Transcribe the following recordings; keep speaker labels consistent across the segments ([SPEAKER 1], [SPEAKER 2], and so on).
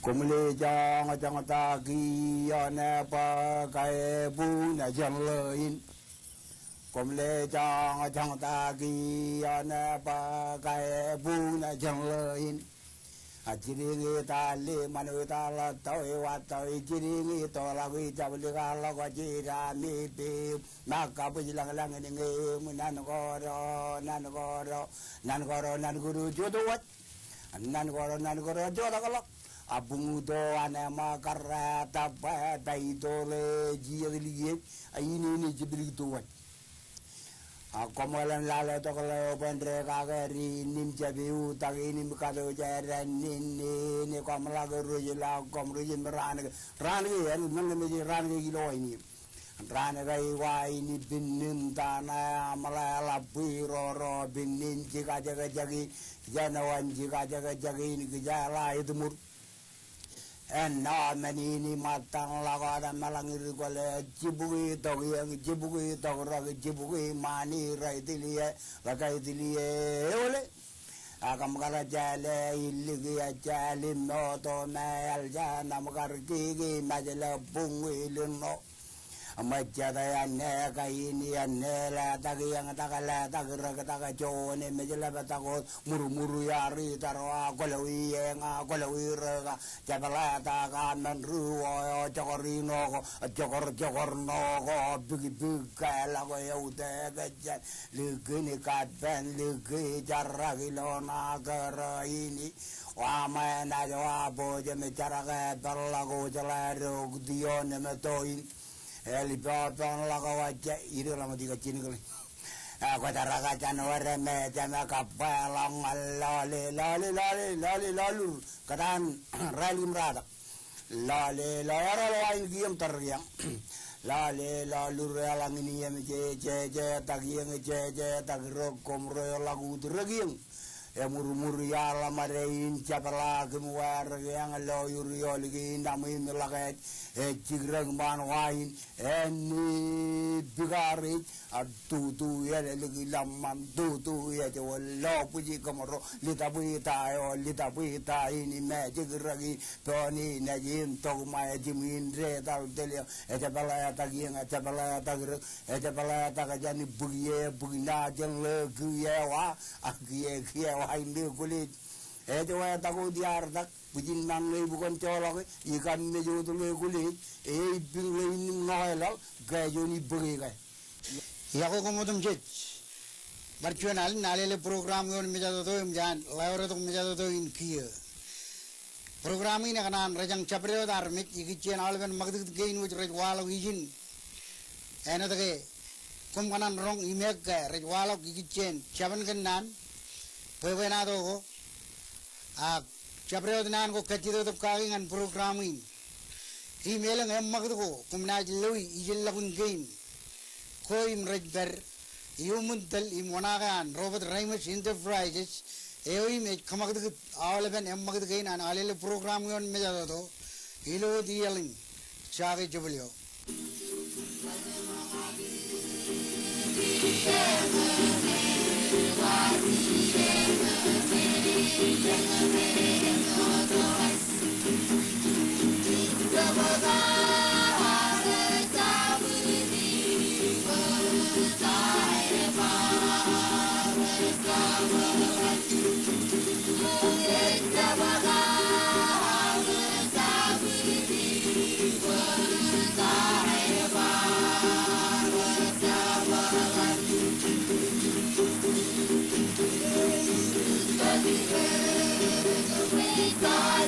[SPEAKER 1] Cũng lê cho ta ghi nè ba cái bu nè dân lợi cũng lê cho ta ghi nè ba cái bu nè dân lợi chỉ đi người ta lê mà người ta là tôi và tôi chỉ đi người tôi là người ta bây giờ là có chỉ ra mi bì mà cả bây giờ là người người mình nan có rồi nan guru cho tôi nan có rồi cho đó là abung do anama karra tappa dai dole jiyaliye ayini jibri tuwan akomalan lala to kala pendre kagari nim jabiu tagini mikado jaran ni komala guru jila komru ran yan nang ran gilo ini ran gai wai ni binnin tana malala biro binnin jika jaga jagi janawan jika jaga jagi ni gejala itu mur Naan matang lagada malangir gole jibui togi jibui mani raitilie lagaitilie ole akam kala jale iligi jale no to mayal jana makar kigi majala bungi lino Amajada ne kaini ne la tagi yang takala tagira taga jone mejala batako muru yari tarwa kolawi nga kolawi rega jabala taga menru jokorino jokor no go big kala go yaude gajan ligini katben ligi jaragilona gara ini wama na jawabo jeme jaraga berlago jalaro dione metoin Elipatan lagawaja itu lama tiga cini kali. Aku taraga Januari jama Capelle lalu kedan rally merada. Lalu lain giam teriang. Lalu relang ini yang tagiang tagirok komro lagu teriang. Muru ya lamarein capala kemuar yang loyur lagi namin lagat cigrang manwain ni bigari tu ya lagi lamam tu ya jawal puji komoro lita buita ini cigragi toni najim tok mai jimin re tal telia capala tagajani bugina jeng legi wa agie Wahai kulit, coba takut diardak, bujin nang bukan colok, ikan mejo tu kulit, bing ini ngoelal, gaya joni beri gaya.
[SPEAKER 2] Ya aku kemudian jet, berjualan Alele program yang menjadi tu jangan, lawan tu menjadi tu inkia. Program ini kan rajang capre dar mit, ikian alven magdut gain which rajwalo izin, enak ke, kanan rong imek ke rajwalo ikian, Jabon Naan. Pwede ko Capelle Naan ko kacito to kagingan programming email ang magdo ko kung najloy ijilakun gain ko imrejber iumuntal imwanakan Robert Ramos Enterprises image kamagdo awalaban magdo gain an Alele program yon medado to ilo dialing chage jubulyo
[SPEAKER 3] Bye.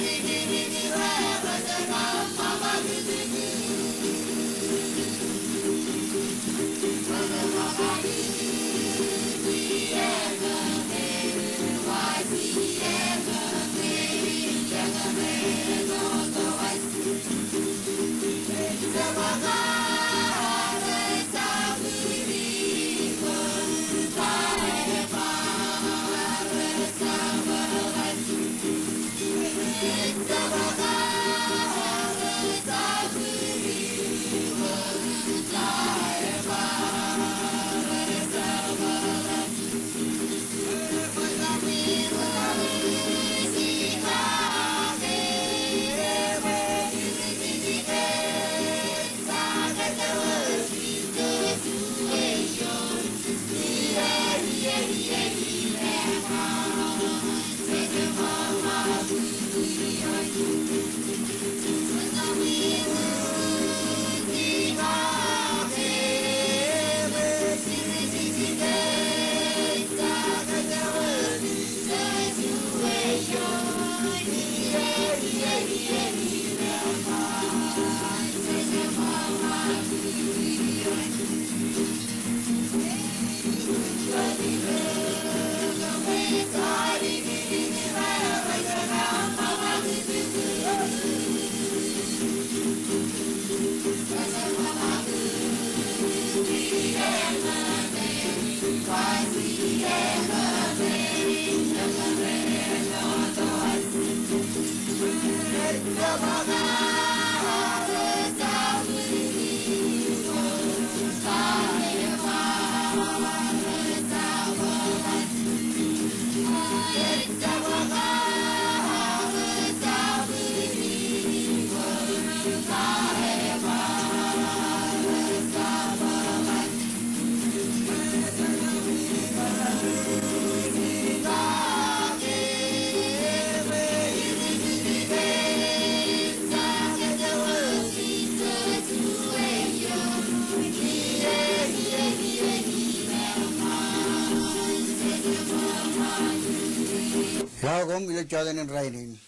[SPEAKER 2] Lagom ilo choden in rainin.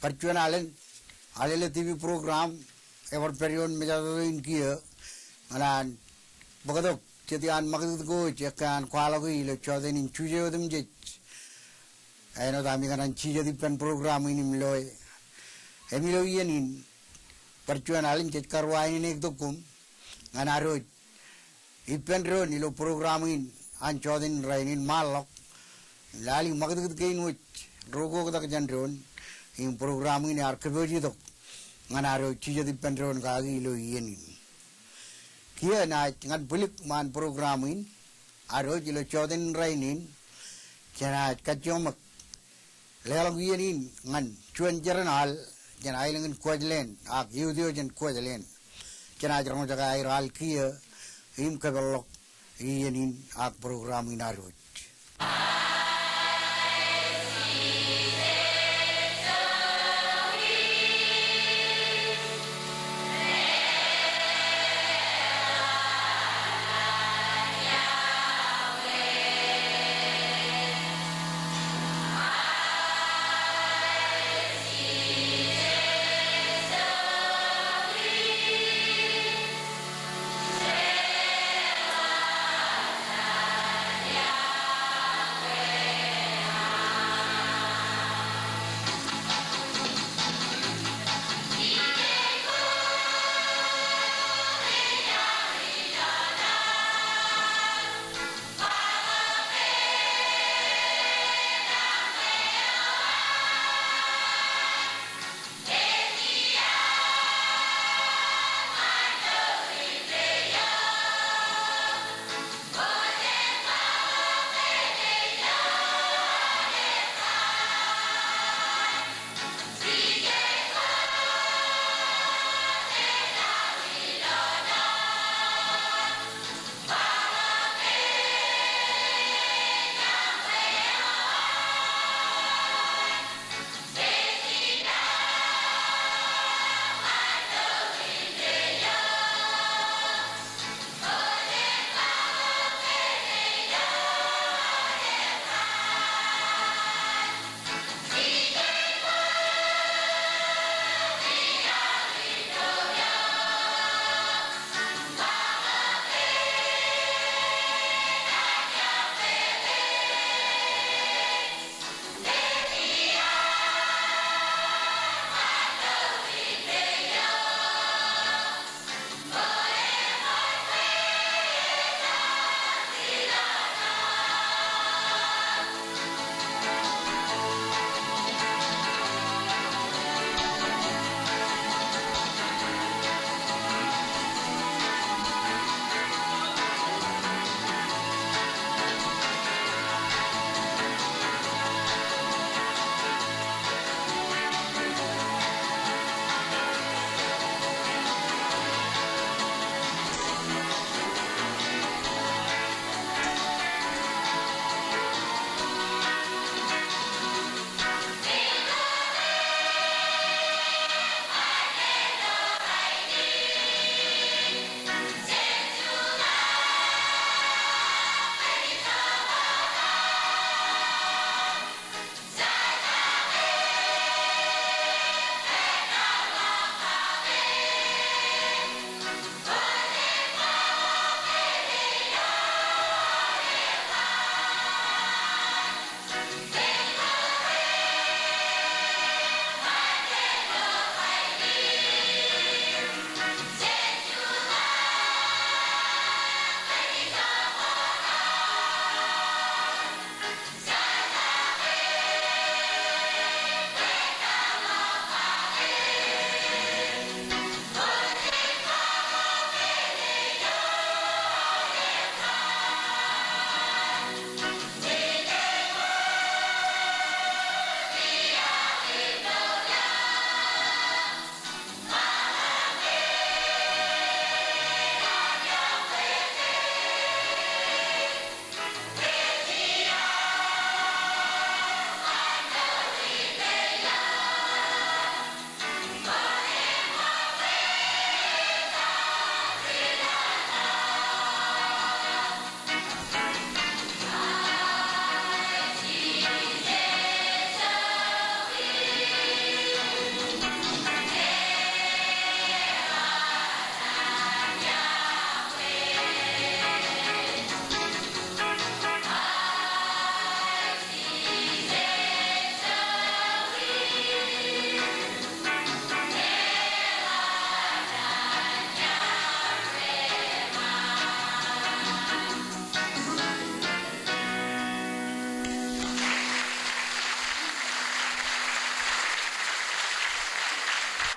[SPEAKER 2] Percuan Alele TV program ever period mejado in kia anan bagadok chetian magad go chekan kwalago ilo choden in chuje odum je. Ayno dami kanan chije dipen program ini miloy. Emilo yenin percuan alin chet karwain ini ekdokum anaroj ipen ro nilo program in an choden rainin malok lali magad kain wich rogo tak janron in program ini arkebeji dok nganaro chije dipen ron kagi ilo yenin kia na ngan bulik man program in aro jilo choden rainin kena Kojjemlok lelang yenin ngan chuan jaranal jan ailangan Kwajalein ak yudio jan Kwajalein kena jarang jaga air al kia im kebellok yenin ak program in aro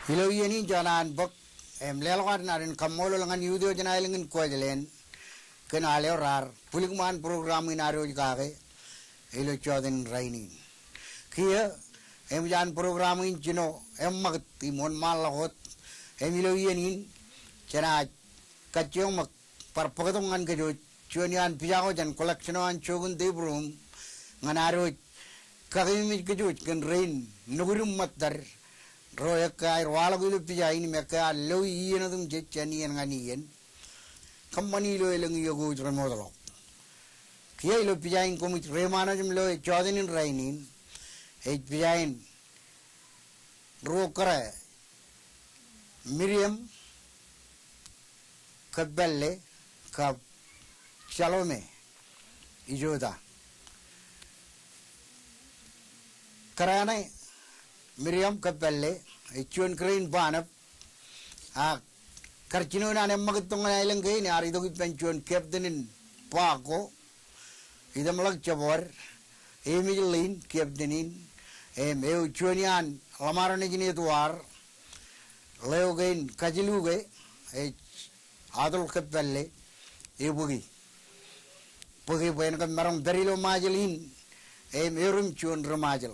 [SPEAKER 2] Ilo yeni jalan bak lelawat narin Kamolol ngan yudo janailing Kwajalein ken AL-Rita pulikman program inaro kake ilo chodin rainin kia jan program in chino magat timon malahot ilo yeni chana kacang mak parpakatong ngan kajo chuanian pijago jan collection an chogun Jdebrum nganaro kakimit kajo ken rain nugurum matar royak kay walagulo pijain meka lo iyenadum jechanian nganiyen company lo elang yogo remodelo kia lo pijain komit remanajum lo chodinin rainin pijain rokara Miriam Capelle Salome Isoda karana Miriam Capelle chuan crane banap karchino na magatong ilang kay ni ari dogi penchuan captainin pako idamlag chabor emilin captainin eu chuanian lamaran ni tuar leo gain kajiluge adol Capelle ebugi pugi pen kan marang berilo majalin merum chuan ramajal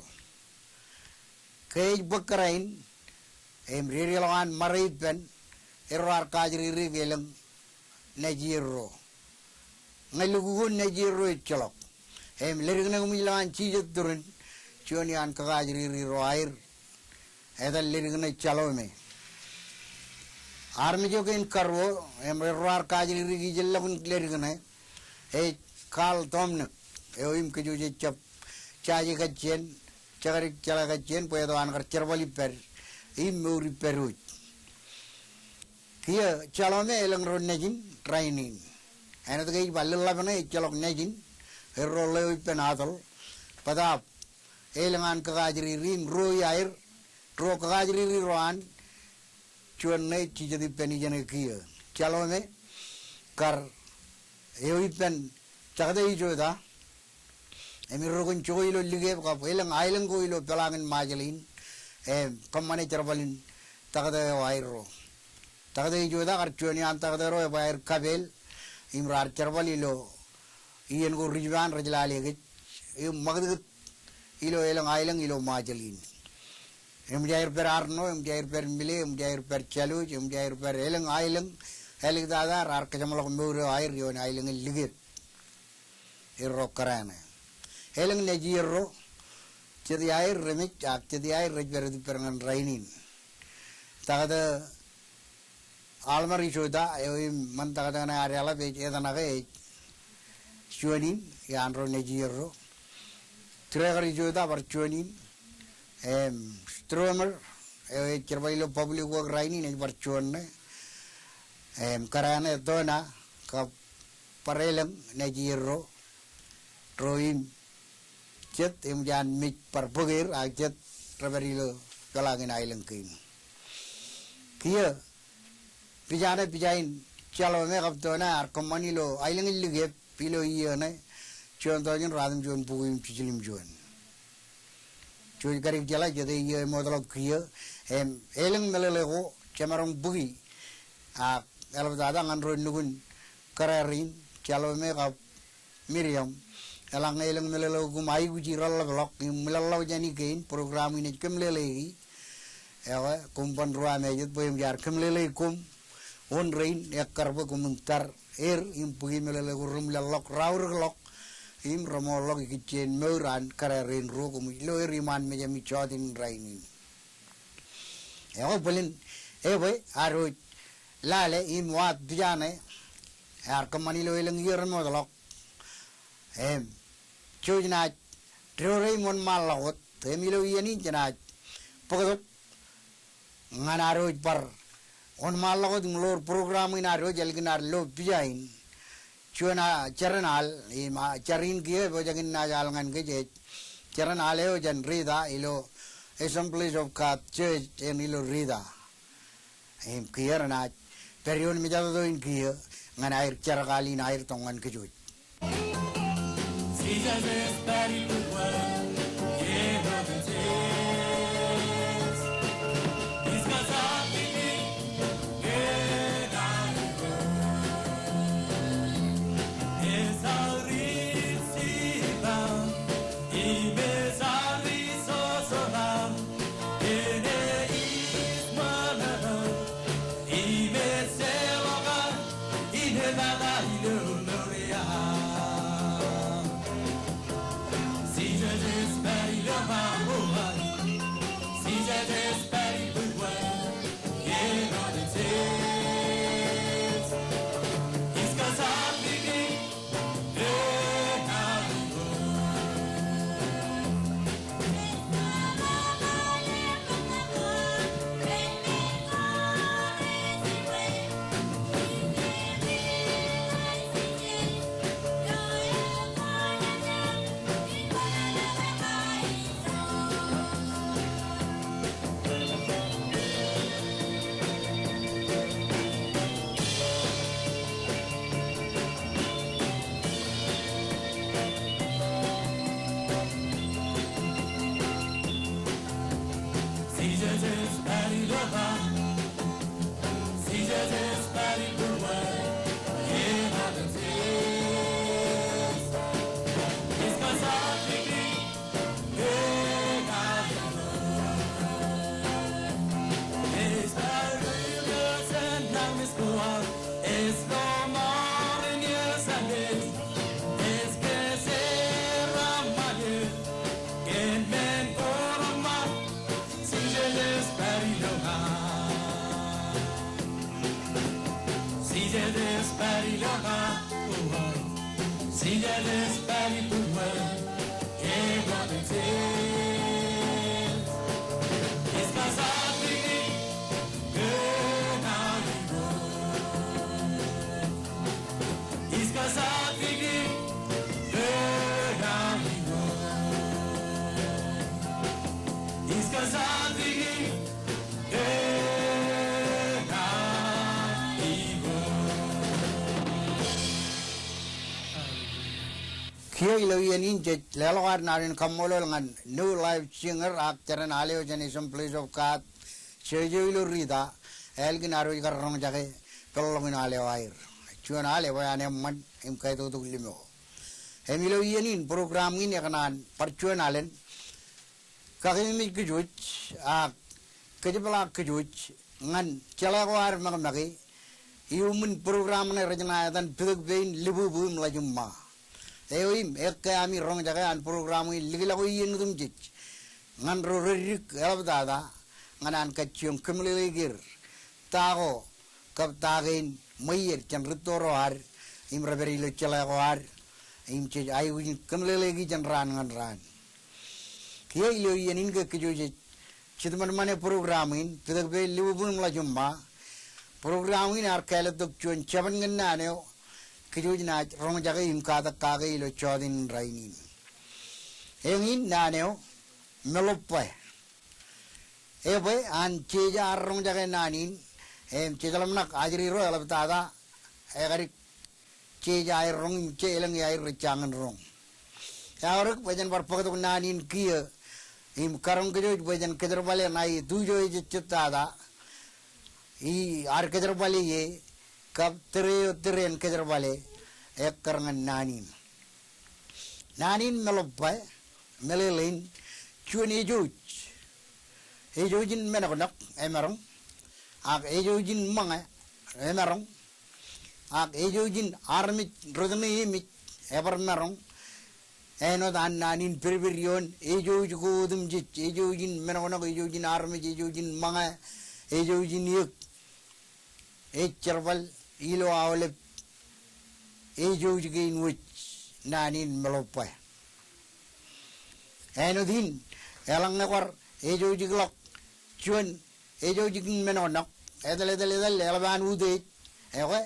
[SPEAKER 2] kay bakarain ririlawan maripen errar kajri rigelang najiro ngalugun najiro cholok lerigna gumilan chijat durun chonian kajri riro air edal lerigna Salome army jogen karwo errar kajri rigi jellakun lerigna kal tomne eoim kejuje chap chaji kachen cagarik calagachen puedo angar cervali per imuri perut kia Salome elang ron nejin training ana tgai ballalla bana chalok nejin herro lewi penatol padap elangan kagajri rin roi air ro kagajri roan chuan nei chijadi peni jane kia Salome kar ewi pen chagade ijoda emirrogun choilo lige ka elang ailang ko ilo pelangin majalin kammane cerbalin tagada wairo tagada ijoda karchuani an tagada ro bair kabel imrar cerbalilo ien go rijwan rajlali ge magad ilo elang ailang ilo majalin jair per arno jair per mile jair per chalu jair per elang ailang helig dada rar Kojjemlok mure air yon ailang lige irro karane elang nejiro jadi air remik jadi air rejberdi perangan rainin tagada almar Isoda man tagada na areala be edana ge chuanin yanro nejiro tregar Isoda bar chuanin stromer cerbailo public work rainin bar chuanne karane dona ka parelang nejiro roim jet jan mik parpugir jet raberilo kalangin ailang kin kia pijana pijain Salome kaptona ar komanilo ailang illige pilo ione chuan tojin radam chuan puguim chichilim chuan chuan karik jala jade iye modalo kia elang melelego chamarong bugi elabdada nganro nugun kararin Salome kap Miriam elang elang melelo gumai guji ralla blok melelo jani gain program ini kemlele ewa kumpan ruam ejut boyem jar kemlele kum on rain ekar bo kumuntar impugi melele gurum lelok raur lok im romolok ikicen meuran kararin ro kum lo riman mejami chodin rain ewa bolin boy aro lale im wat dijane ar kamanilo elang yeran modalok chojna trore mon malawot temilo yeni jana pagod nganaro par on malawot nglor program inaro jalginar lo pijain chuana charanal ima charin gie bojagin na jalngan ge charanal eo jan rida ilo assemblies of God church en ilo rida kierna perion mijado in kia nganair charagali nair tongan kejut
[SPEAKER 3] Jesus is buried in the world, yeah, brother, yes. He's got
[SPEAKER 2] Kia iloyanin jet lelawar narin Kamolol ngan new live singer actor and aleo janism place of God AL-Rita elgin aro ikarong jake tolongin aleo air chuan aleo ane man im kaito tu limo emiloyanin program ini kanan percuan alen kakimi kejuj kejepelak kejuj ngan celawar magamaki iumun program ne rajana dan piduk bein libu bum lajumma Eoim kami rong jagaan program ini ligilago iyan nudum jich ngan rorik elabdada nganan kacung kemlelegir tago kap tagin mayer chan ritoro har im raberi lo chalago har im chej ayu kemlelegi chan ran ngan ran kia ilo iyan inga kejoje chidman mane program ini tidak be libun melajumma program ini arkeletuk cuan caban ngananeo Kejujna rong jaga im kata kaga ilo chodin rainin. Engin naneo melopai. Ebe an ceja rong jaga nanin cejalam nak ajri ro alab tada egari ceja air rong celang air recangan rong. Yauruk bajan parpakat nanin kia im karong kejuj bajan kejar bale nai tujo tada I ar kejar bale ye kap teren kejar bale ek karangan nanin melopai melelin cuan ejojin menakonak emerong ak ejojin manga emerong ak ejojin armit rodani imit ever merong eno dan nanin perberion ejoj godum jit ejojin menakonak ejojin armit ejojin manga ejojin yuk echerbal ilo awle ejoj gain wich nanin melopai eno din elang ngakor ejoj glok cuan ejoj menonak edal elaban ude ewe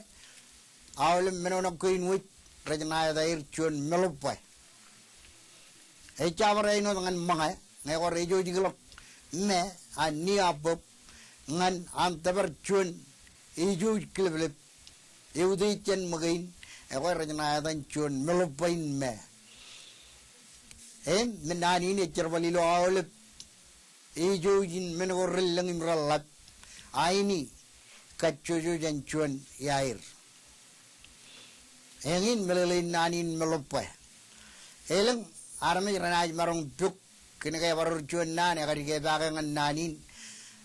[SPEAKER 2] awle menonak gain wich rajna dair cuan melopai echamara ino dengan manga ngakor ejoj glok me ani abop ngan antabar cuan ejoj kleblet Eudai cen magain, ekor rajana dan cuan melopain me. Menani ni cerbali lo awalep, ejojin menogorel langim ralat, aini kacojo jan cuan yair. Engin melelain nanin melopai. Elang arame ranaj marong puk, kena kaya baru cuan nan, ekor kaya bagangan nanin.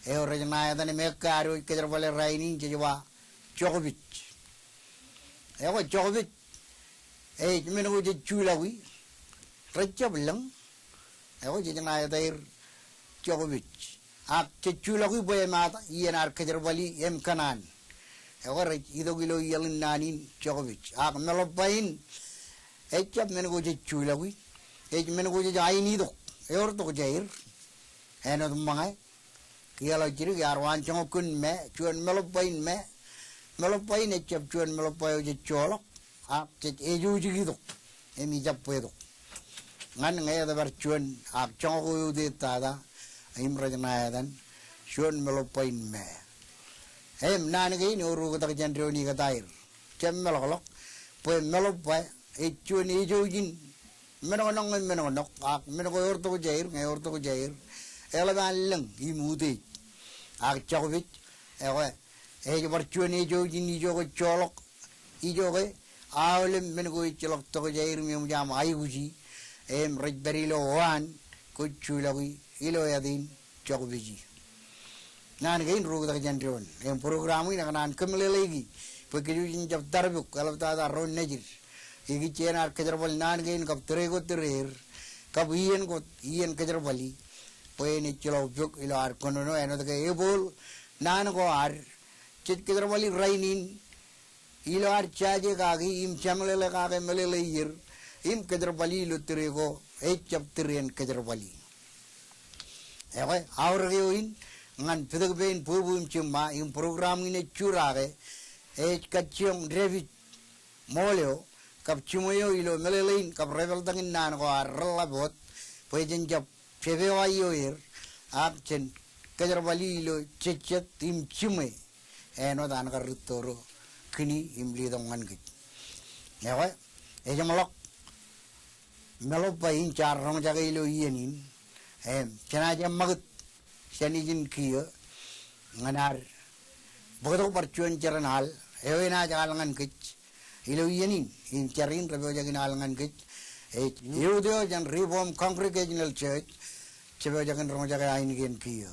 [SPEAKER 2] Ekor rajana dan mereka aru kejerbali rainin cejawa Djokovic. Eko Djokovic, menunggu je culawi, raja belang, eko je jangan ada Djokovic. Ak je culawi boleh mata, ian ar kejar bali Konaan. Eko raja itu kilo ialin nanin Djokovic. Ak melopain, ecap menunggu je culawi, menunggu je ain itu, ekor tu jair, eno tu mangai, kialau ciri kiarwan cangokun me, cuan melopain me. Melopai ne cap cuan melopai je colok ak cet eju gitu emi jappedo ngan ngai da bar cuan ak chongo de tada im rajna dan cuan melopai me nan gai no ru ta jandro ni ga tair cem melok poe melopai e cuan eju jin menonok ak menogo orto jair ngai orto jair elaban leng imude ak chawit ewe Ejo bercuan ejo jini jo colok, ejo ke awalem mengo colok toko jair miam jam ayu ji, rajberi lo wan kuculawi ilo yadin Djokovic. Nan gain rugu tak jandron, program ini nan kemle lagi, begitu jin jab tarbuk kalau tak ada ron nejir, igi cina kejerbal nan gain kap terer, kap ian kejerbali, poe ni colok juk ilo ar konono eno tak ebol nan ko ar Cit kejerbali rainin, ilo ar caje kaki im chamlele kaki melele yir, im kejerbali lu tirego chap tirian kejerbali aurgeoin ngan pedagbein pubum cuma im program ini curare kacim David moleo kap cumoyo ilo melelein kap rebel dangin nan ko arlabot pojen jap chebewayoir abchen kejerbali ilo cecet im cume eno dan karutoro kini im lidongan git Kojjemlok melopain char rong jaga ilo yenin chana jam magut sanijin kiyo nganar bodo percuan cerenal ewena jalangan kec ilo yenin in charin rebo jalangan kec yudeo jan Reform Congregational Church chebo jagan rong jaga ain gen kiyo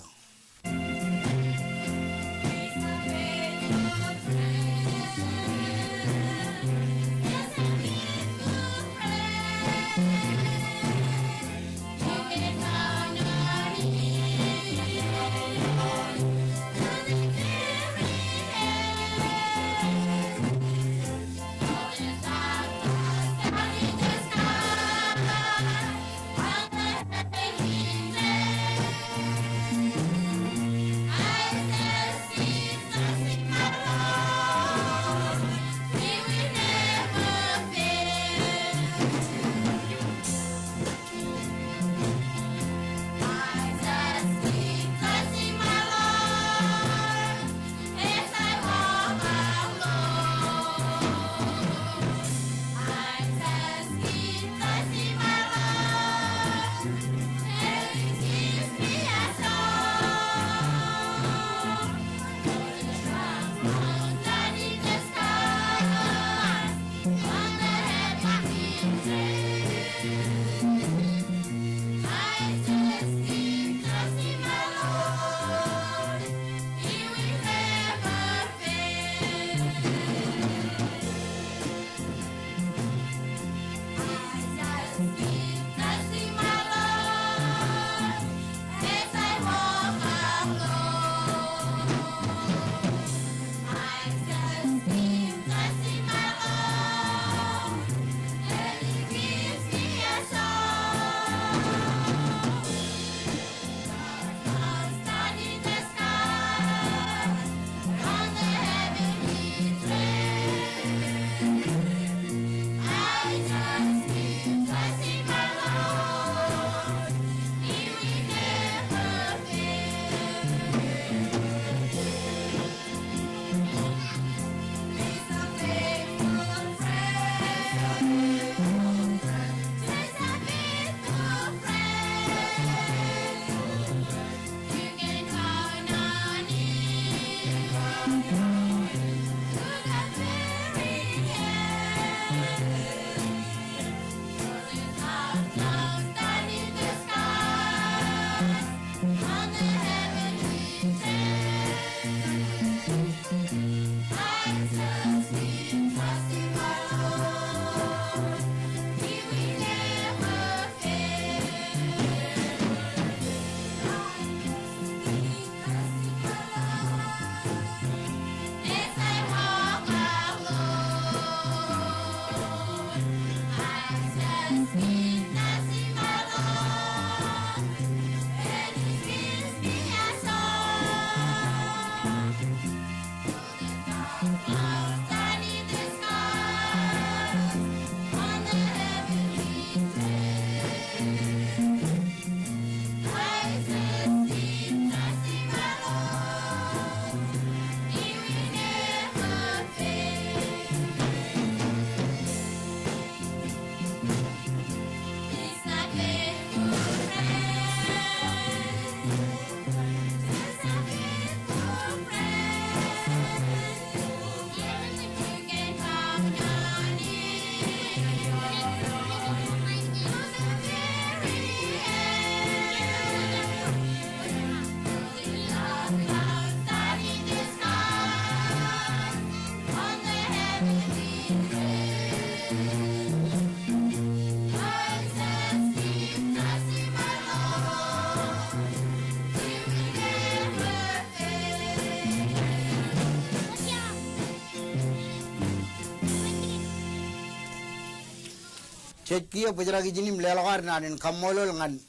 [SPEAKER 2] Kia Pajaki Jinim Lelagarnan in Kamolol and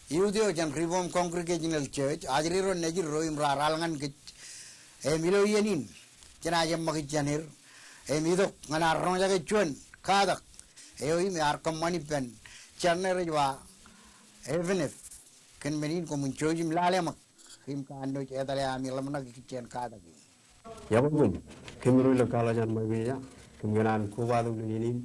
[SPEAKER 2] Yudio and Reform Congregational Church, Adriro Nejiro in Rarangan Kit, Emilo Yanin, Janayam Makijanir, Emido, and Aronja Chun, Kadak, Eoim Arkham Money Pen, Chaneriva, FNF, can mean Comunchojim Lalema, him can do Edalam Lamana Kitchen Kadak.
[SPEAKER 3] Jabon, Kimberly College and Mavia, Konaan Kovadu Ninin,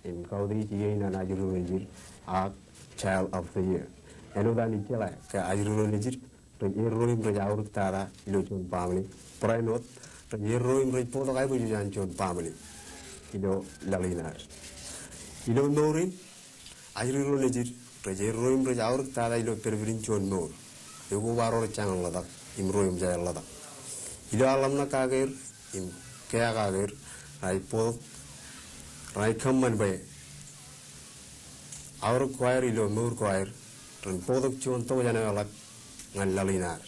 [SPEAKER 3] in Kaudi and Ajuru are Child of the Year. And then Tela, Ajuru Nijit, the Yeroim Rajaur Tara, Illusion family, Prinot, the Yeroim report of Ibujan family, Lalinar. You don't know him? Ajuru Nijit, the Yeroim Rajaur Tara, Pervin John Nor. You go our channel Lada, in Roim Jayalada. Idalamna Kagir, in Kagir, I pull. I come and by our choir, more choir, and Podok Chon Tojanala and Lalinar.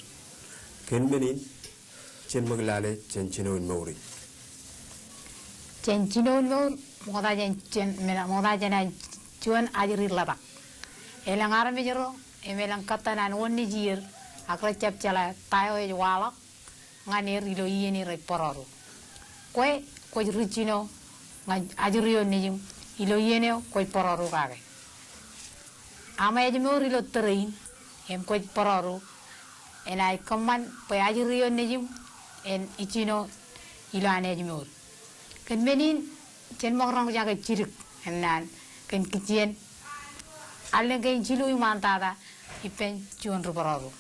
[SPEAKER 3] Kenmenin, Chenmaglale, Chenchino and Mori.
[SPEAKER 4] Chenchino no Modajan Chuan Ajiri Lada. Elang Armijero, Emelang Katan and 1 year, a Krachapchala, Tayo Walla, Ngani Riloyeni Reporo. Quay, Kojricino. Ajurio nijim ilo yeneo koi pororu kage. Ama ejmo ilo terrain em koi pororu en I command pe ajurio nijim en ichino ilo ane ejmo. Ken menin chen mograng jaga chirik en nan ken kitchen allen ke chilu imantada ipen chuan rupororu.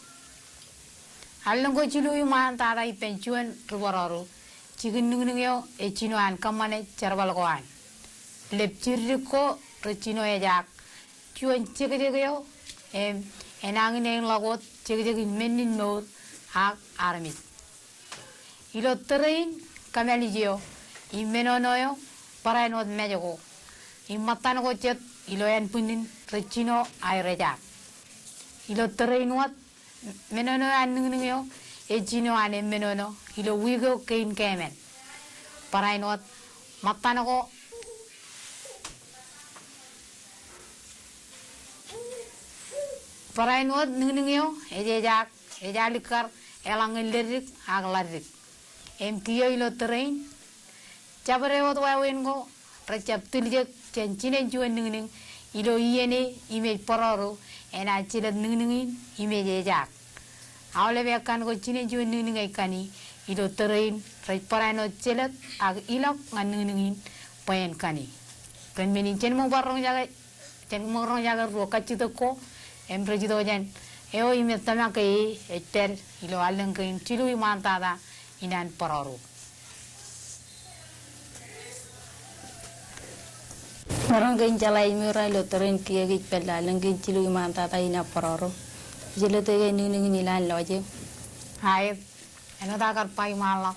[SPEAKER 4] Allen ko chilu imantada ipen chuan rupororu. Chicken nungyo, a chino and common chervalgoan. Lepchirico, Rechino ejak, Chuan chickadeo, and Angin lagot, chickadeg menin mode, hag army. Ilo terrain, Cameligio, in Menonoyo, Paranot Magico. In Matanago jet, Ilo and Punin, Rechino, I rejak. Ilo terrain what? Menono and Nungyo. Ejino ane menono, ilo wigo kain kemen. Parainot, matanago. Parainot nungyo, ejalikar, elangin lirik, aglarik. Kio ilo terrain. Chabarewot wawingo, recap tuljek, chenchine juan nungning, ilo iene, image pororo, and I chilled nunging, image ejak. Alele akan ko chine juan nungai kani ilo terrain rai parano chelat ag ilok nganungin payan kani kan menin chen mo barong jaga ro kachito ko em prejido jan eo imetama kai eter ilo aleng kain chilu imantada inan paroro
[SPEAKER 5] Marang kain jalai mura ilo terrain kia git pela aleng kain chilu imantada ina paroro Jelo te nunging nilan loje.
[SPEAKER 4] Hai, eno dagar pai malak.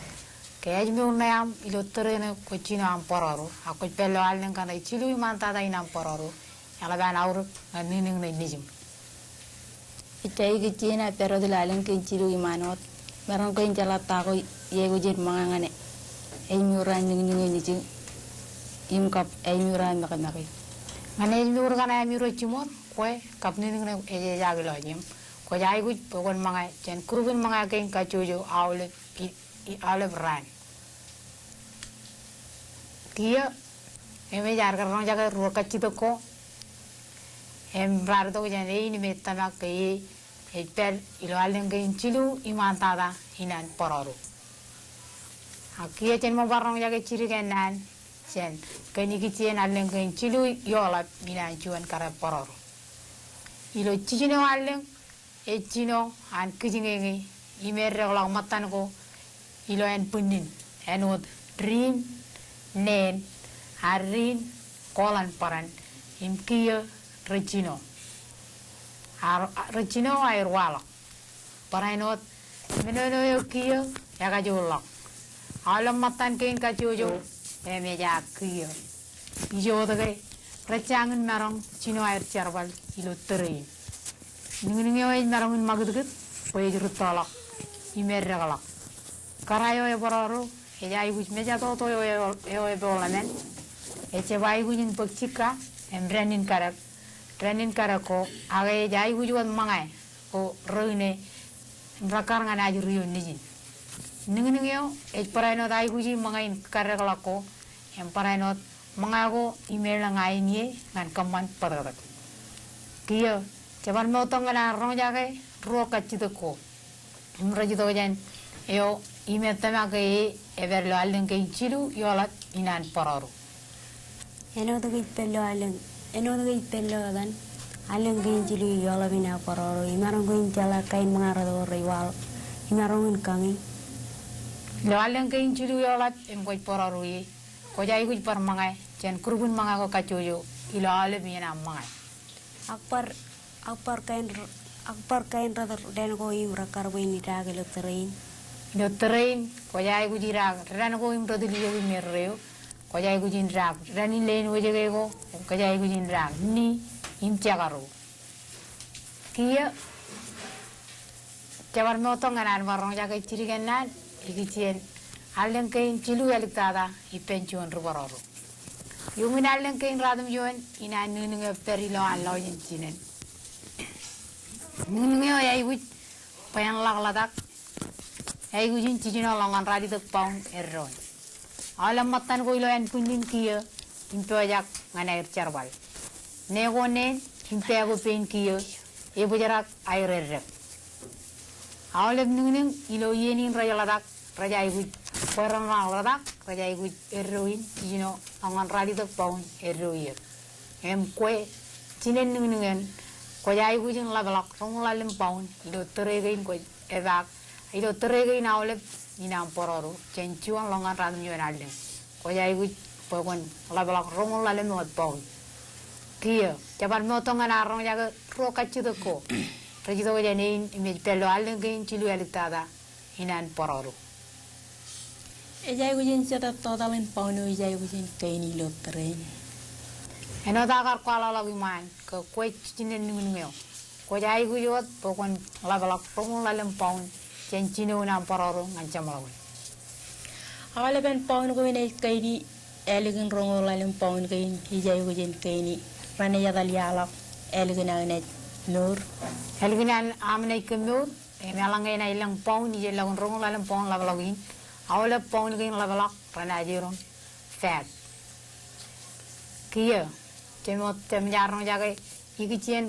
[SPEAKER 4] Kaya jmi unayam ilo terene kochino am pororo. Ako pelo aleng kana ichilu imanta da inam pororo. Yala ban aur nunging na nijim.
[SPEAKER 5] Itai gichina pero de aleng ke ichilu imanot. Marang ko injala ta ko yego jet mangane. Ei mura nunging nijim. Imkap ei mura makamaki.
[SPEAKER 4] Ngane mura kana mura chimor. Kwe kap nunging na eje jagi lojim. Kwaj gut pokon mga chen kurubin mga kain kachujo aule brand. Kia eme jar karang jaga ruak kachito ko em brado ko jan ini metama kai per ilo aleng kain chilu imantada inan pororu. Akia chen mo barang jaga chiri kenan chen kaini kichen aleng kain chilu yola inan chuan kara pororu. Ilo chichino aleng Echino and kijingi imerregolang matan ko ilo en punin enot dream nen harin kolan paran imkia rechino ay wala paranot menono yo kia yaga jolak alam matan king kajojo emeja kia ijo dage rechangan marang chino ay charbal ilo terrain Ningyo ay marangin magudgut, pwede rutolak, imerregalak. Karayo ay bororo, ay guj meja toto yo e bolamen, e che vai gujin pagchika, renin karak ko age jai wujuan mangai ko rene rakar ngana ajuriyo nijin ningyo paraino dai wuji mangai karak lako paraino mangago email ngai nie ngan kaman pararak kia jaban mo tongana rong jage ro kachidako mrajito jan yo email tamake everlo allen ke chilu yolat inan pararu
[SPEAKER 6] eno to pello dan allen ke chilu yola bina pararu imarong ko jala kain mangaro riwal imarong kangi
[SPEAKER 4] lo allen ke chilu yolat em ko pararu yi ko jai kuj par mangai chen kurbun manga ko kachoyo ilo ale bina mangai
[SPEAKER 6] akpar kain radar den ko imra karwini dagel train
[SPEAKER 4] no train ko jai kuj ira ran ko im rodili yo merreo ko jai kuj indra rani len wojege ko jai kuj indra ni im chagaro kia jabar mo to nganan marong jaga chirigenan igitien allen kain chilu yaliktada ipenchuan rubaroro yumin allen kain radum yon ina nununga perilo allo yintinen nununga yai wit payan lagladak yai wujin chijino longan radi dak paun erron alam matan ko iloyan punin kia impojak ngana ircharbal nego ne impego pen kia e bujarak airerrep awlem nunung ilo yenin rajaladak rajai wit parang lagladak rajai wit erroin chijino longan radi dak paun erroyer em kwe chinen nunungen ko jai wujin labalak rong lalem paun ilo teregain ko edak ilo teregain awlem inam pororu cencuang longan radum yo nalde ko jai wuj pokon labalak rong lalem mot paun kia jaban motongan arong jaga ro kachido ko rejido jane imej pelo allen gain chilu alitada inan pororu
[SPEAKER 5] ejai wujin seta totalin paunu ejai wujin kaini lo tren
[SPEAKER 4] eno dagar kwala lawi man ko kwe chinen nungeo ko jai wujot pokon labalak rong lalem paun cencino nam pororu ngancamlaw
[SPEAKER 5] awale ben paun ko ne kaini elegin rongo lalem paun kain ejai wujin kaini rane yadal yalak elegin ne nur
[SPEAKER 4] helginan amne kemur melangai na ilang paun ni lagun rong lalem paun labalawin awle paun gain labalak rana jiron fat kia temot temjarong jaga igicien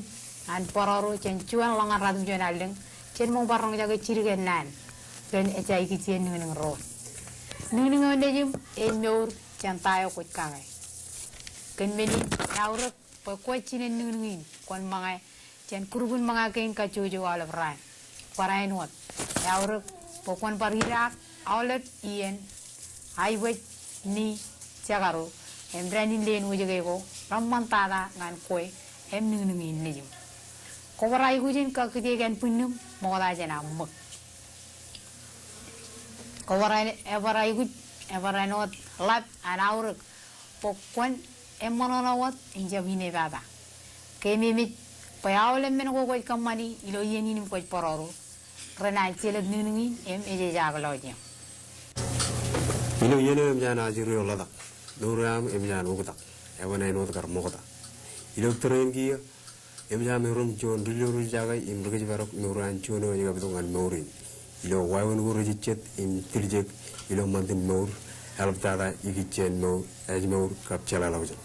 [SPEAKER 4] an pororu cencuan longan radum jonaleng cen mong barong jaga chirigenan ben eja igicien nung ro nung ondejum en meur cantayo ko kangai ken meni yauruk po ko chinen nung kon mangai cen kurubun manga kain kacujo ala ran parain wat yauruk po kon parirak awlet ien aiwet ni cagaro em branin len wujege ko ramman tada ngan koy em nung nejum ko warai gujin ka kitigen punnum moda jena mak ko warai guj evarai not lat an auruk pokon emonono wat injabine baba kemi mit payawle men ko koy kamani ilo yeni nim koy pororo rena celeb nunungi em eje jagaloje
[SPEAKER 3] ilo yene em jana jiru ladak duram em jana ugutak ewana no takar mogoda ilo tren gi em jana rum jon diloru jaga im rugi barok nuran chono yiga bitungan morin ilo wayun wuru jichet im tiljek ilo mantin mor help tada igichen mo ajmor kapchala lawja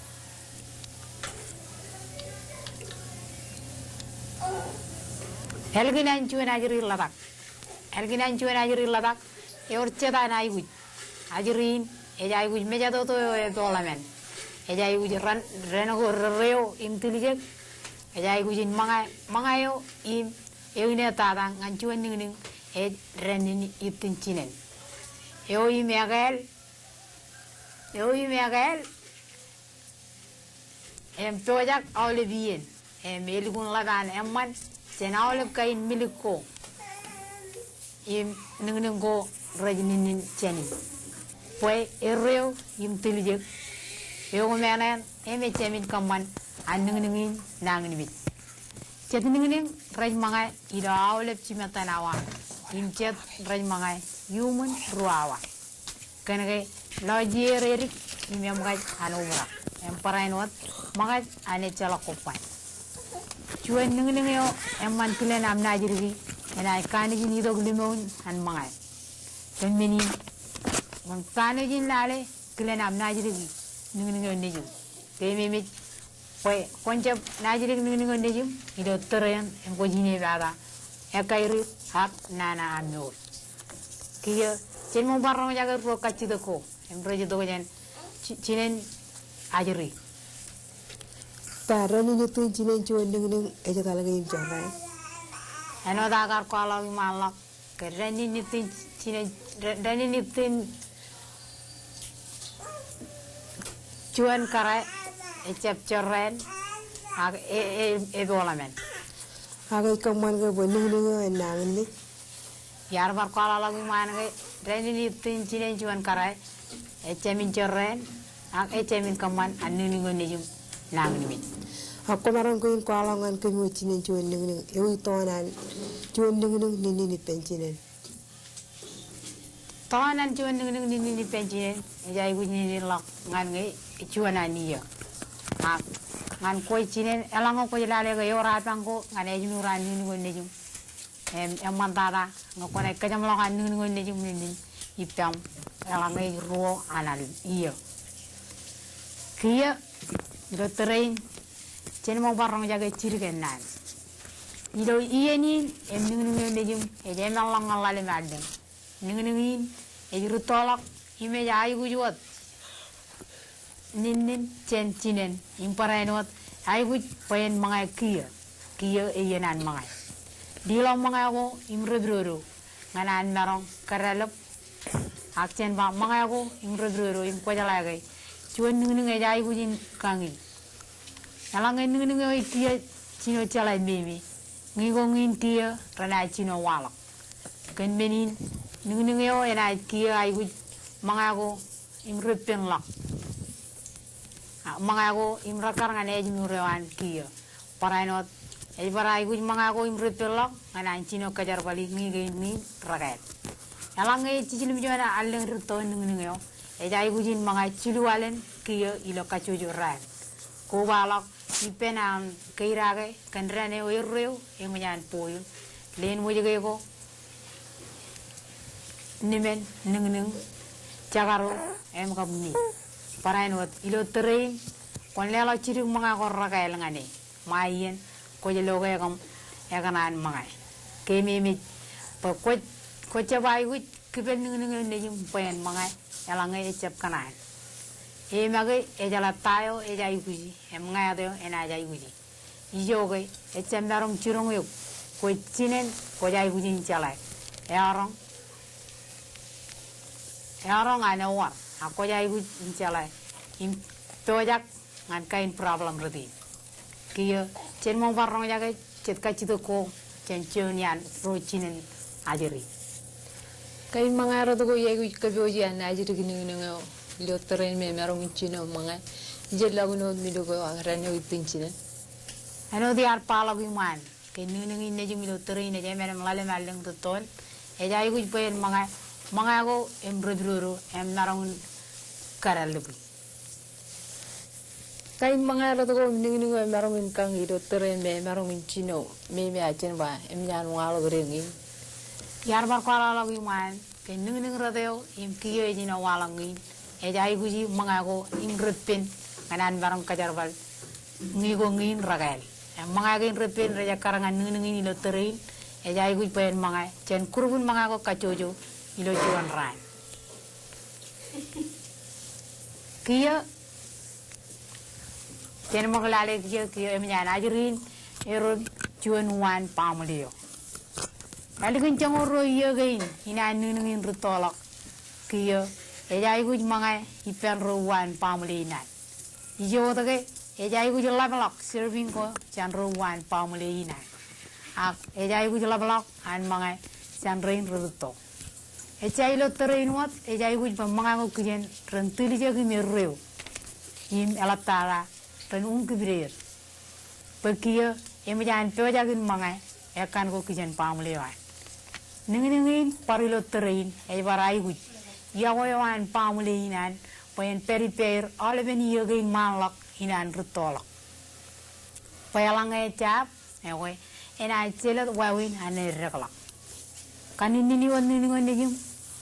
[SPEAKER 4] helginan chuan ajiri ladak yor cheda na igu ajirin ejai guj meja to dolamen ejai guj ran reno reo intelligent ejai gujin mangayo im eune tada nganchuan ning e renin itin chinen eo imegel em project awle bien em elgun ladan emman sen awle kain miliko im ning go rajinin cheni poi erreo intelligent eo menen eme chemin kaman an ning nangin bit chet ning raj mangai ida awle chimatanawa im chet raj mangai human ruawa kanage logier erik imem gaj anumra parainot magat ane chala kopan chuan ning yo man kilen am najiri ena kani ni dog limon an mangai ten meni man kani jin lale kilen am najiri ning yo neju te memi poi konja najiri ning yo neju ido teren en ko jine bada e kairi hak nana amol kiyo chen mo barro jaga ro kachi deko en proje do jen chinen ajiri
[SPEAKER 7] Para ni tu chinen chuan ning eja talaga im chara.
[SPEAKER 4] Ano dagar ko alaw malak ke rani nitin chinen rani nitin chuan kara e chap chorren ag e bolamen
[SPEAKER 7] Aga kaman ga boning ning nang ni.
[SPEAKER 4] yar bar ko alaw man ke rani nitin chinen chuan kara e chemin chorren ag e chemin kaman anni ngo nejum nang ni
[SPEAKER 7] Ako marang ko in kwalangan ko mo chinen chuan ning eu tonan chuan ning ni penchinen.
[SPEAKER 4] Tawanan chuan ni penchinen jai gu ni lak ngan ngai chuan ani ya ngan koi chinen elango ko lale ga yora tangko ngan e junu ran ni ngo nejum em mandara ngo ko ne Kojjemlok an ni ngo nejum ni ipam elangai ro anal iya kia do terrain chen mo barong jaga chirgen nan ilo ieni em ning nejum e dem lang ngale madem ning e rutolak ime jai gu juat nin chen chinen imparainot ai gu pen mangai kia e yenan mangai dilong mangai go imrebroro nganan marong karalep akchen ba mangai go imrebroro im Kwajalein chuan ning e jai gu jin kangi Alang ning oi kia chino chalai mimi ngingongin kia rana chino walak kan menin ning yo ena kia ai gu mangago imrepen lak mangago imrakar ngane jinu rewan kia parainot e parai gu mangago imrepen lak ngana chino kajar bali ngi ni ragat alang e chichilim jona aleng rito ning yo e jai gu jin mangai chilualen kia ilo kachujo ran ko balak ipenam kairage kandrane oirreu emunyan poyo len mujege ko nimen ning chagaro em kabni parainot ilo terrain kon lela chiri manga ko ragal ngane mayen ko je loge kam yaganan mangai kemimi po ko chabai gu kiben ning nejum pen mangai yalangai chap kanan e mage e jala tayo e jai guji em ngado ena jai guji ijoge e chambarong chirong yo ko chinen ko jai guji chala yarong ana war ako jai guji chala im tojak ngan kain problem rodi kiyo chen mong barong jage chet ka chito ko chen chonian ro chinen ajeri
[SPEAKER 8] Kay mga rado ko yego kaboji an ajiri ning lo terrain me marong chino mga jela guno mido ko rano itinchine
[SPEAKER 4] ano di ar pala guman ke ning ne jumi lo terrain ne jame ngale maleng to ton e jay guj pen mga go em rodroro em narong karal lubi
[SPEAKER 8] kay mga rado ko ning marong kang iro terrain me marong chino me achen ba em yan walo grengi
[SPEAKER 4] yar bar pala la guman ke ning rodeo im kiyo e jino walangi e jai guji mangago ingrepin kanan barang kajarbal ngigo ngin ragal mangago ingrepin raja karangan ning lo terin e jai guj pen mangai chen kurun mangago kacojo ilo juan ran kia chen maglale kia em jana ajirin ero juan wan pamlio ali kun changoro iya gain ina ning rutolak kia e jai guj mangai ipen ruwan pamlinan ijo tage e jai guj lablok serving ko chan ruwan pamlinan ak e jai guj lablok an mangai chan rein ruto e jai lo terrain wat e jai guj mangai ko kujen rentili je ki merreu im elatara ren kibrir perkia e mejan peja kin mangai e kan ko kujen pamliwan ning parilo terrain e barai guj yawan pamulinan poin periper ole ben yogi malak inan rutolak payalang ecap ewe ena celat wawin ane reglak kanin ni wonni ngoni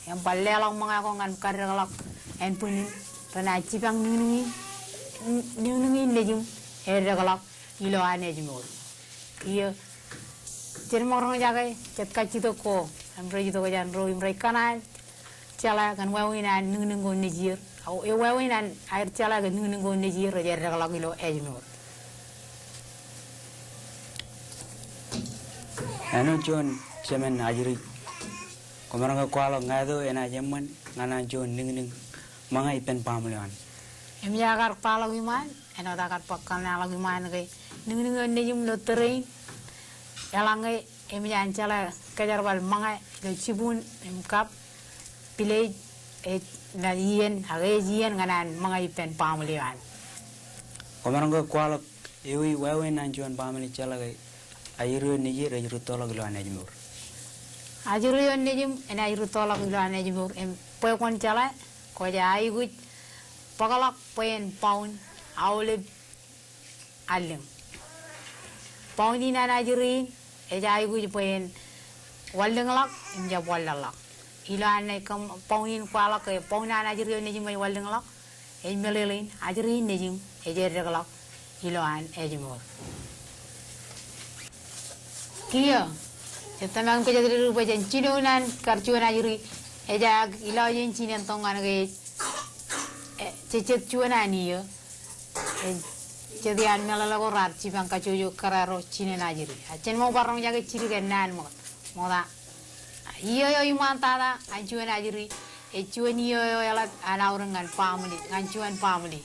[SPEAKER 4] yang ballelang mga ko ngan karreglak en punin rana cipang ningi lejum reglak ilo ane jumur iya cermorong jagai cet kacito ko amre jito ko jan ro imre kanan cala kan wawinan ningo nijir au e wawinan air cala kan ningo nijir reglak ilo ejumur
[SPEAKER 9] anu John cemen ajri komaranga kwalo ngado ena jeman ngana John ning mga ipen pamulan
[SPEAKER 4] em jagar pala wiman ena dagar pakkan ala wiman ke ning nejum lo terrain elange em jan cala kajar wal mga lo cibun em kap pilej e na yen age yen ngana mga ipen pamulan
[SPEAKER 9] komaranga kwalo ewi wawe nan John pamuli cala ke ayru niji rejru tolak lo anejmur
[SPEAKER 4] ajuru yon nejum ena ayru tolak lo anejmur em pokon cala ko jai gut pagalak poen paun awle alim paun ina najuri e jai gut poen wallenglak em ja wallalak ilo ane kam paunin kwala ke paun ana ajuri yon nejum ay wallenglak e melelin ajuri nejum e jerreglak ilo an ejmur Kia, kita memang kerja dari rumah jen Cinonan karcuan ajuri, eja ilau jen Cinan tongan ke, cecet cuan ani ya, jadi an melala korar cipang kacuyo kararo Cinan ajuri, acen mau barang jaga ciri kan Naan mau tak, iya yo iman tada ancuan ajuri, cuan iyo yo elat anak orang kan family, ancuan family,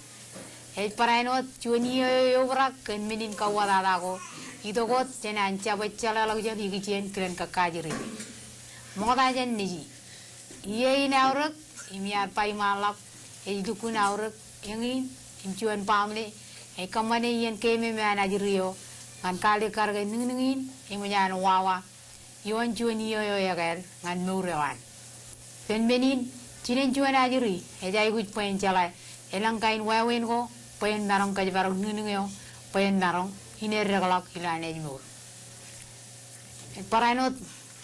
[SPEAKER 4] parainot cuan iyo yo berak kan menin kawat aku. Itu kot jenan cabai cala lagu jadi kian keren kakajiri. Moga jen niji. Iya ini aurak, imiar pai malak, dukun aurak, yang imcuan pamle, kamane ian keme me anajirio, ngan kali karga ningin, imunyan wawa, iwan cuan iyo ya kan, ngan murewan. Pen benin, cinen cuan ajiri, jai gut poin cala, elang kain wawen ko, poin narong kajibarong ningyo, poin narong. Ini reglak ilan ejmur. Parainot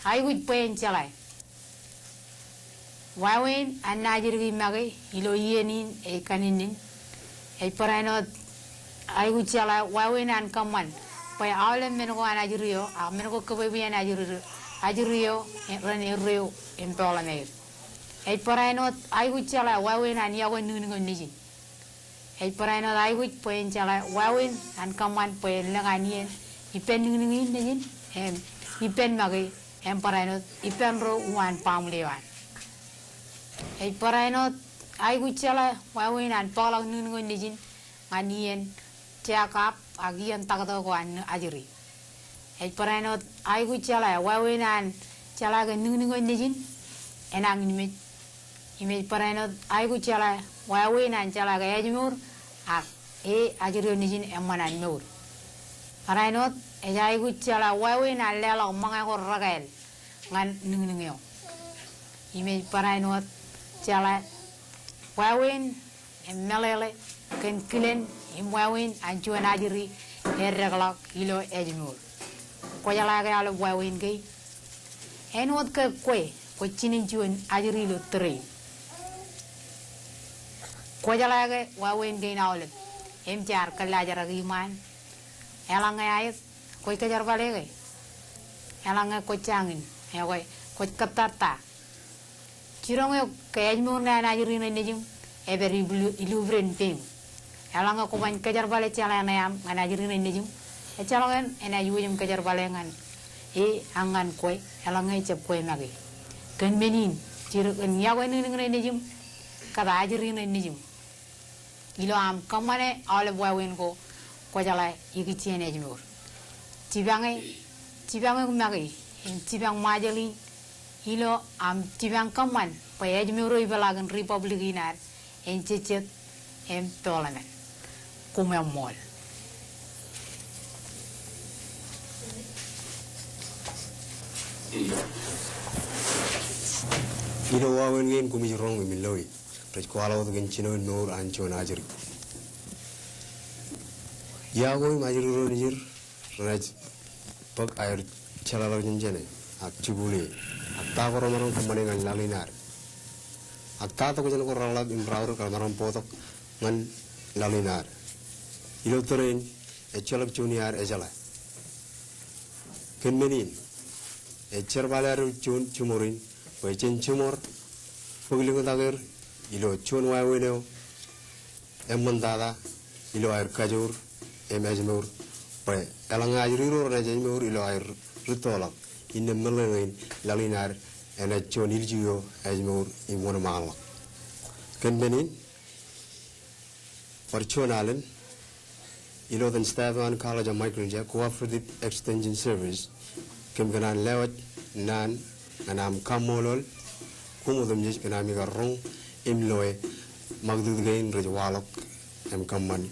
[SPEAKER 4] aygut poen calai. Wawen an najirgi mage ilo yenin e kaninin. Parainot aygut calai wawen an kaman. Pai awle menko an ajirio, menko kebebi an ajirio rene rio empolane. Parainot aygut calai wawen an yawen nunungon nijin. Parainot aygut poen cala wawin an kaman poen langanien ipen ningin nejin ipen magi parainot ipen ro wan pamlewan parainot aygut cala wawin an tolak ningin nejin anien tiakap agian takto ko an ajuri parainot aygut cala wawin an cala ga ningin nejin enang imej parainot aygut cala wawin an cala ga ejmur ajuri nijin emanan meur parainot ejai gucala wawin allela mga ko ragal ngan ningyo ime parainot cala wawin emelele ken kilen wawin anjuan ajuri erreglak ilo ejmur ko yala ga alo wawin ge enot ke ko chinin juan ajuri lo tre ko jala ga wawin ge nawle em jar kala jara giman elang ay ko kajar bale ge elang ko changin ko katata kirong yo kay mo na ajuri na nejum eberi ilubren ping elang ko ban kajar bale chala na yam ana ajuri na nejum e chalongen ena yujum kajar bale ngan angan ko elang ay chep ko magi kan menin ciro kan yawen ni nejum kada ajuri na nejum ilo am kamane ale wawin ko jala yiki tiene jmur tibange magi tibang majali ilo am tibang kaman pa yajmuro ibalagan republic inar en cecet em tolane kumem mol
[SPEAKER 3] ilo wawin ngin kumi rong mi loy raj kuala wadu gen chino nur ancho najir ya go majir ro nijir raj pag air chalalo jenjene ak chibuli ak ta ko romaron kamane ngan lalinar ak ta to ko jen ko ralab imbraur kamaron potok ngan lalinar ilo terrain e chalab junior e jala ken menin e cherbalar chun chumurin we chen chumor paglingo dager ilo chun wa weneo emandada ilo air kajur emajmur pe elanga ajriro na jemur ilo air ritolak inne melengin lalinar ena chon iljiyo ajmur imona mala ken menin parchonalen ilo den Jdebrum College of Micronesia Cooperative Extension Service Konaan lewat Naan anam Kamolol kumudum jis kanami garong imloe magdud gain rejwalok em kamman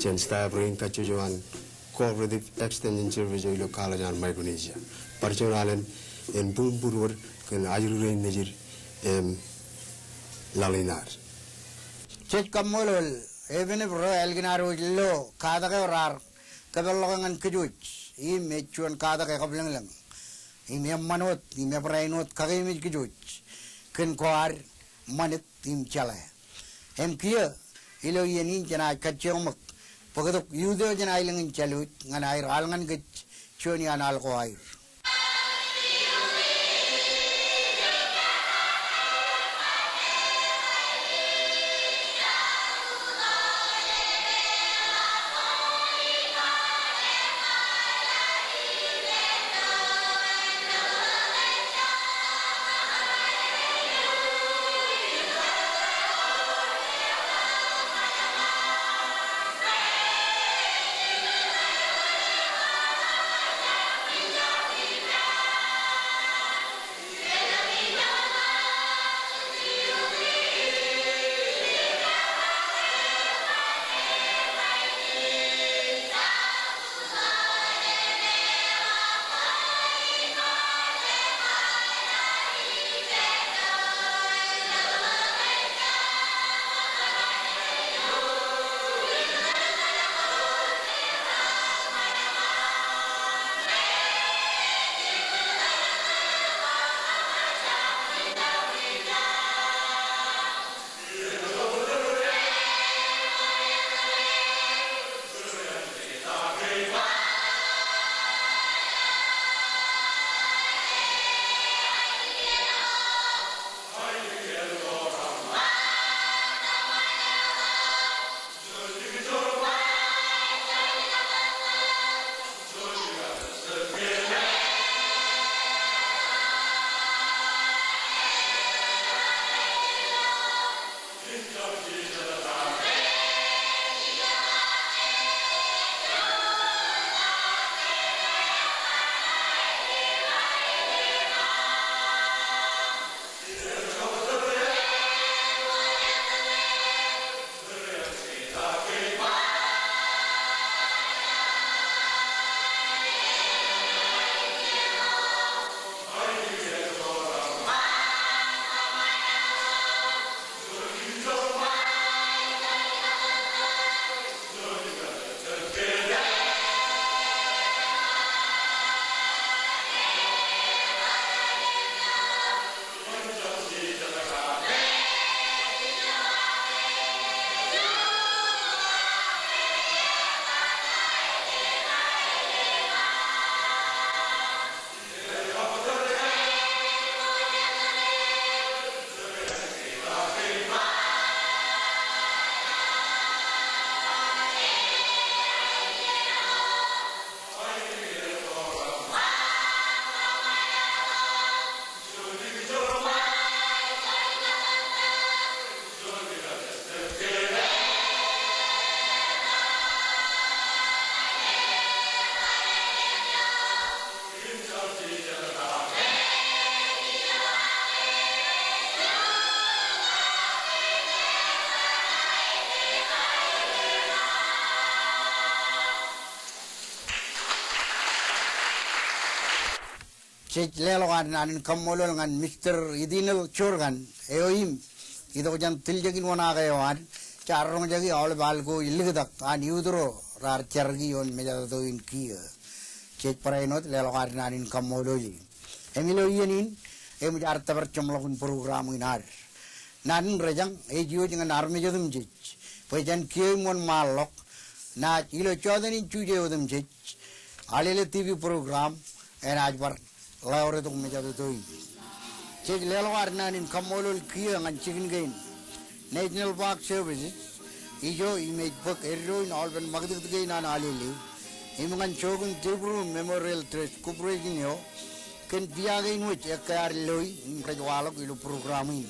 [SPEAKER 3] chen Jdebrum kachujuan Cooperative Extension Service ilo College of Micronesia parchonalen en bumpurur kan ajrurein nejir em lalinar
[SPEAKER 2] Chet Kamolol even if royal ginaro lo kada ka orar kebellok ngan kejuj I mechuan kada ka kablang lang I me manot I me brainot kagay me kejuj ken koar manit tim chala em kia ilo yenin jana kachyomak pagadok yudo jana ilang chalut ngan air alngan ke choni anal ko air Chet lelogan anin Kamolol ngan Mr. Idinal Chorgan eoim Itu jan tiljagin wana kayawan. Carong jagi awal balgo illigadak an yudro rar chargi on mejato in kia. Cek parainot lelokar nanin Kamolol. Emilo yenin em jarta bercomlokun program inar. Nan rejang ejiyo dengan army jadum jej. Pajan kia mon malok na ilo chodanin chuje odum jej. Alele TV program en आज पर लाहौर तो में जाते तो ही चेक ले लो आरना इन कमोलोल किया अंगन चिकन गेन नेशनल पार्क सर्विस इजो इमेज बुक एरो इन ऑल बन मगदुक गेन आन आलेले इमंगन चोगन Jdebrum मेमोरियल ट्रस्ट कुपरेशन यो कन दिया गेन वो चेक कर लोई इन प्रजवालों की लो प्रोग्राम इन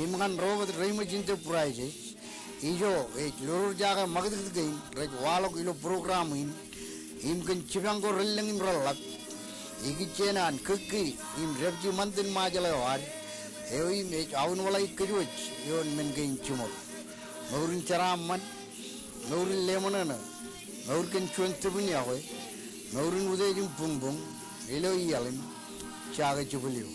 [SPEAKER 2] इमंगन रोग रेम जिंते प्राइज इजो एक लोर जागा मगदुक गेन प्रजवालों की लो प्रोग्राम इन इमकन चिपंगो रिल्लिंग रल्लक Ikicenan keki im repji mantin majalawar ewi me awun walai kejuj yon men gain cumot ngaurin caraman ngaurin lemonana ngaurin cuan tebunya hoy ngaurin ude jum pungbung elo iyalim chaga chubulio